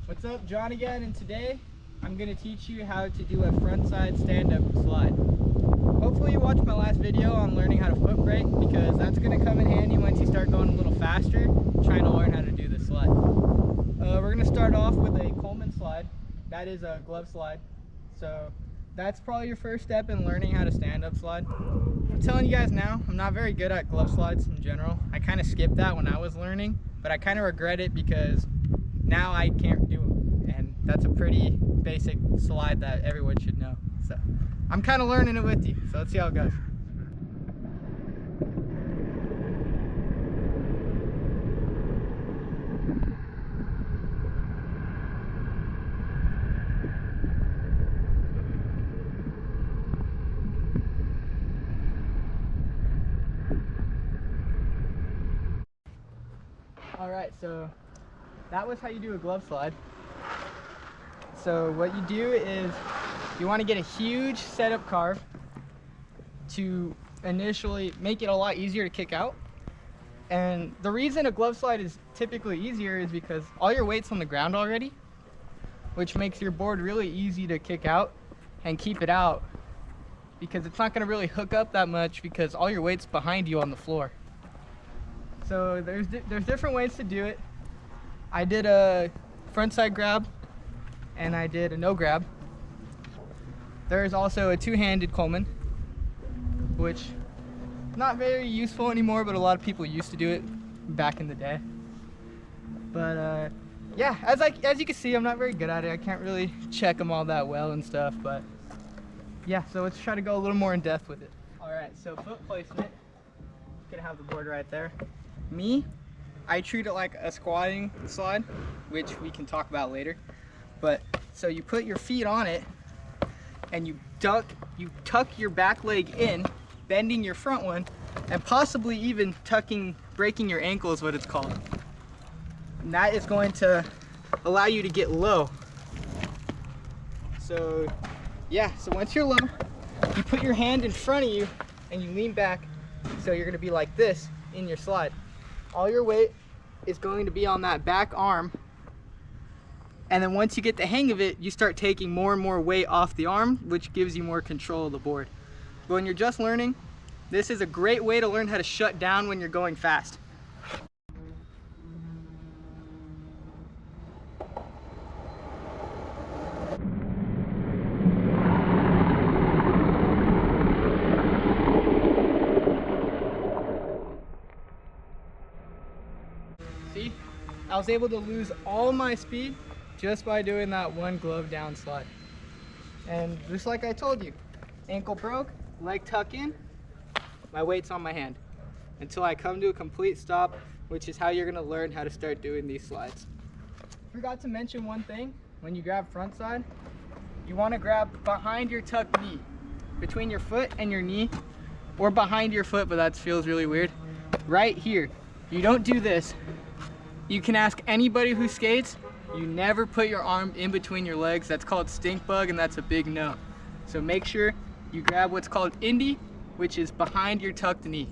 What's up, John again, and today I'm going to teach you how to do a frontside stand-up slide. Hopefully you watched my last video on learning how to foot brake, because that's going to come in handy once you start going a little faster, trying to learn how to do the slide. We're going to start off with a Coleman slide. That is a glove slide. So that's probably your first step in learning how to stand-up slide. I'm telling you guys now, I'm not very good at glove slides in general. I kind of skipped that when I was learning, but I kind of regret it because now I can't do them, and that's a pretty basic slide that everyone should know. So I'm kind of learning it with you, so let's see how it goes. Alright, so that was how you do a glove slide. So what you do is you want to get a huge setup carve to initially make it a lot easier to kick out. And the reason a glove slide is typically easier is because all your weight's on the ground already, which makes your board really easy to kick out and keep it out, because it's not going to really hook up that much because all your weight's behind you on the floor. So there's different ways to do it. I did a frontside grab and I did a no grab. There's also a two-handed Coleman, which not very useful anymore, but a lot of people used to do it back in the day. But yeah, as you can see, I'm not very good at it. I can't really check them all that well and stuff, but yeah, so let's try to go a little more in depth with it. All right, so foot placement. Gonna have the board right there. I treat it like a squatting slide, which we can talk about later. But so you put your feet on it and you tuck your back leg in, bending your front one, and possibly even breaking your ankle is what it's called. And that is going to allow you to get low. So yeah, so once you're low, you put your hand in front of you and you lean back, so you're gonna be like this in your slide. All your weight is going to be on that back arm, and then once you get the hang of it, you start taking more and more weight off the arm, which gives you more control of the board. But when you're just learning, this is a great way to learn how to shut down when you're going fast. See, I was able to lose all my speed just by doing that one glove down slide. And just like I told you, ankle broke, leg tuck in, my weight's on my hand until I come to a complete stop, which is how you're gonna learn how to start doing these slides. Forgot to mention one thing. When you grab front side, you wanna grab behind your tucked knee, between your foot and your knee, or behind your foot, but that feels really weird. Right here. You don't do this. You can ask anybody who skates, you never put your arm in between your legs. That's called stink bug, and that's a big no. So make sure you grab what's called Indy, which is behind your tucked knee.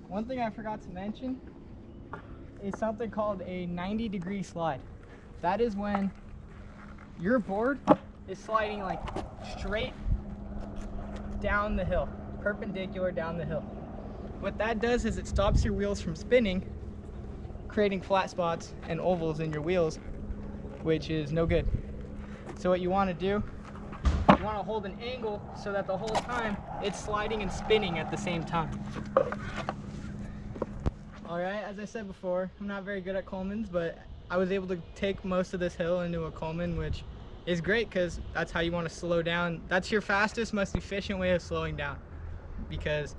One thing I forgot to mention is something called a 90-degree slide. That is when your board is sliding like straight down the hill, perpendicular down the hill. What that does is it stops your wheels from spinning, creating flat spots and ovals in your wheels, which is no good. So what you want to do, you want to hold an angle so that the whole time it's sliding and spinning at the same time. Alright, as I said before, I'm not very good at Colemans, but I was able to take most of this hill into a Coleman, which is great because that's how you want to slow down. That's your fastest, most efficient way of slowing down, because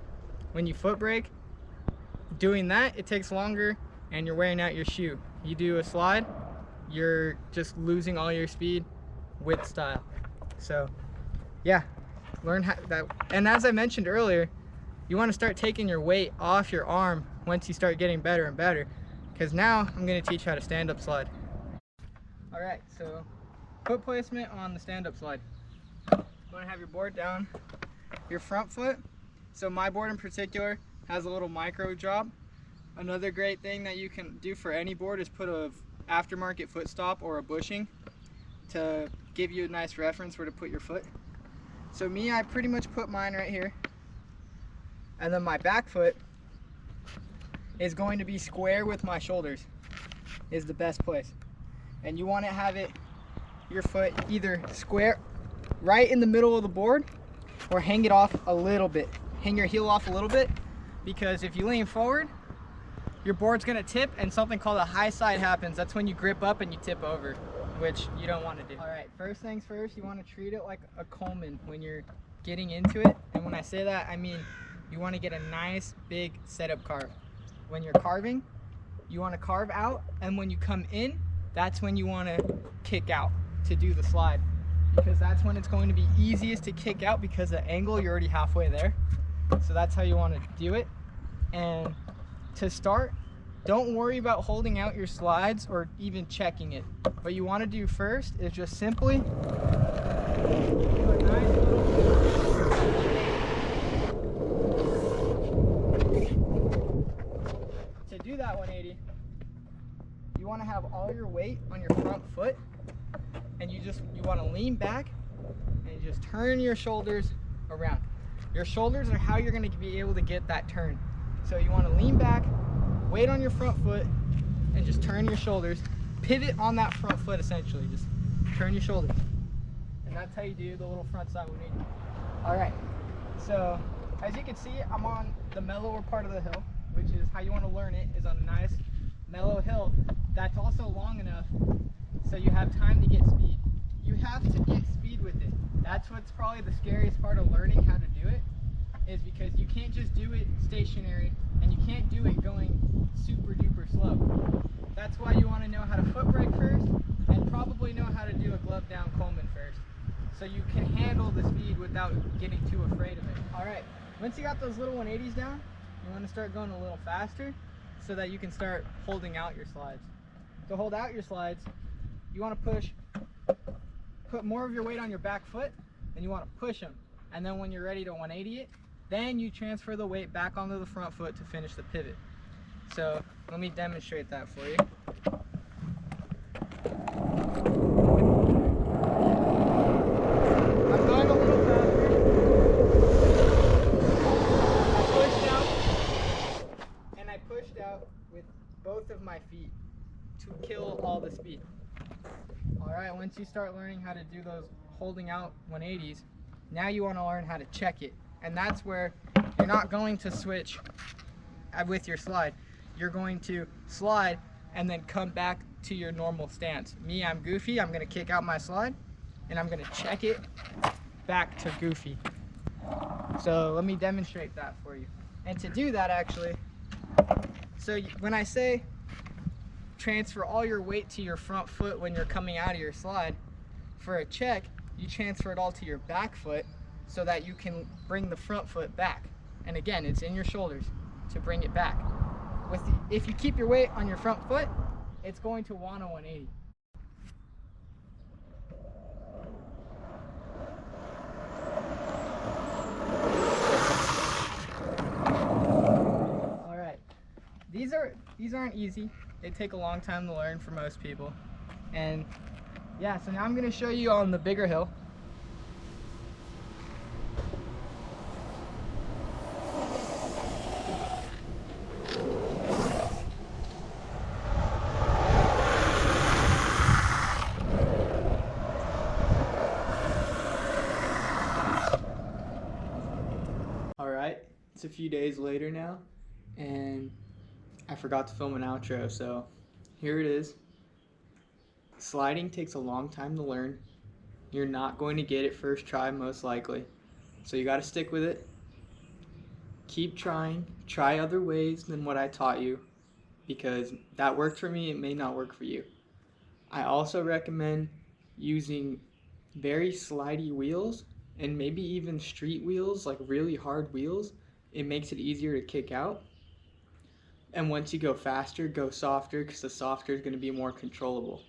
when you foot brake, doing that, it takes longer and you're wearing out your shoe. You do a slide, you're just losing all your speed with style. So yeah, learn how that. And as I mentioned earlier, you want to start taking your weight off your arm once you start getting better and better, because now I'm going to teach you how to stand up slide. Alright, so foot placement on the stand up slide. You want to have your board down, your front foot. So my board in particular has a little micro drop. Another great thing that you can do for any board is put a aftermarket foot stop or a bushing to give you a nice reference where to put your foot. So me, I pretty much put mine right here. And then my back foot is going to be square with my shoulders, is the best place. And you want to have it, your foot either square right in the middle of the board or hang it off a little bit. Hang your heel off a little bit, because if you lean forward, your board's gonna tip and something called a high side happens. That's when you grip up and you tip over, which you don't want to do. All right, first things first, you want to treat it like a Coleman when you're getting into it. And when I say that, I mean you want to get a nice big setup carve. When you're carving, you want to carve out, and when you come in, that's when you want to kick out to do the slide, because that's when it's going to be easiest to kick out, because the angle, you're already halfway there. So that's how you want to do it. And to start, don't worry about holding out your slides or even checking it. What you want to do first is just simply do a nice To do that 180, you want to have all your weight on your front foot, and you want to lean back and just turn your shoulders around. Your shoulders are how you're going to be able to get that turn. So you want to lean back, weight on your front foot, and just turn your shoulders. Pivot on that front foot, essentially. Just turn your shoulders. And that's how you do the little front side 180. All right, so as you can see, I'm on the mellower part of the hill, which is how you want to learn it, is on a nice mellow hill that's also long enough so you have time to get speed. You have to get speed with it. That's what's probably the scariest part of learning how to do it, is because you can't just do it stationary, and you can't do it going super duper slow. That's why you want to know how to foot brake first, and probably know how to do a glove down Coleman first, so you can handle the speed without getting too afraid of it. All right, once you got those little 180s down, you want to start going a little faster so that you can start holding out your slides. To hold out your slides, you want to put more of your weight on your back foot, and you want to push them. And then when you're ready to 180 it, then you transfer the weight back onto the front foot to finish the pivot. So let me demonstrate that for you. I'm going a little faster. I pushed out, and I pushed out with both of my feet to kill all the speed. All right, once you start learning how to do those holding out 180s, now you want to learn how to check it. And that's where you're not going to switch with your slide. You're going to slide and then come back to your normal stance. Me, I'm goofy. I'm going to kick out my slide, and I'm going to check it back to goofy. So let me demonstrate that for you. And to do that, actually, so when I say transfer all your weight to your front foot when you're coming out of your slide, for a check, you transfer it all to your back foot so that you can bring the front foot back. And again, it's in your shoulders to bring it back. If you keep your weight on your front foot, it's going to want a 180. All right, these aren't easy. They take a long time to learn for most people. And yeah, so now I'm going to show you on the bigger hill. All right, it's a few days later now, and I forgot to film an outro, so here it is. Sliding takes a long time to learn. You're not going to get it first try, most likely. So you got to stick with it. Keep trying. Try other ways than what I taught you, because that worked for me, it may not work for you. I also recommend using very slidey wheels, and maybe even street wheels, like really hard wheels. It makes it easier to kick out. And once you go faster, go softer, because the softer is going to be more controllable.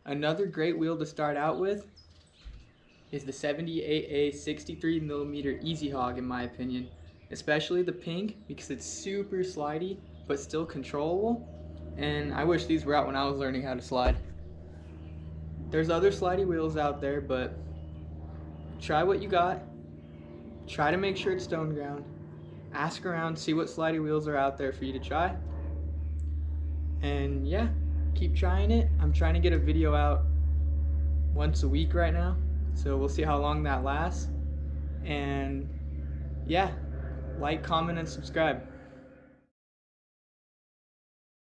Another great wheel to start out with is the 78A 63mm Easy Hog, in my opinion. Especially the pink, because it's super slidey but still controllable, and I wish these were out when I was learning how to slide. There's other slidey wheels out there, but try what you got. Try to make sure it's stone ground. Ask around, see what slidey wheels are out there for you to try. And yeah, keep trying it. I'm trying to get a video out once a week right now, so we'll see how long that lasts. And yeah, like, comment, and subscribe.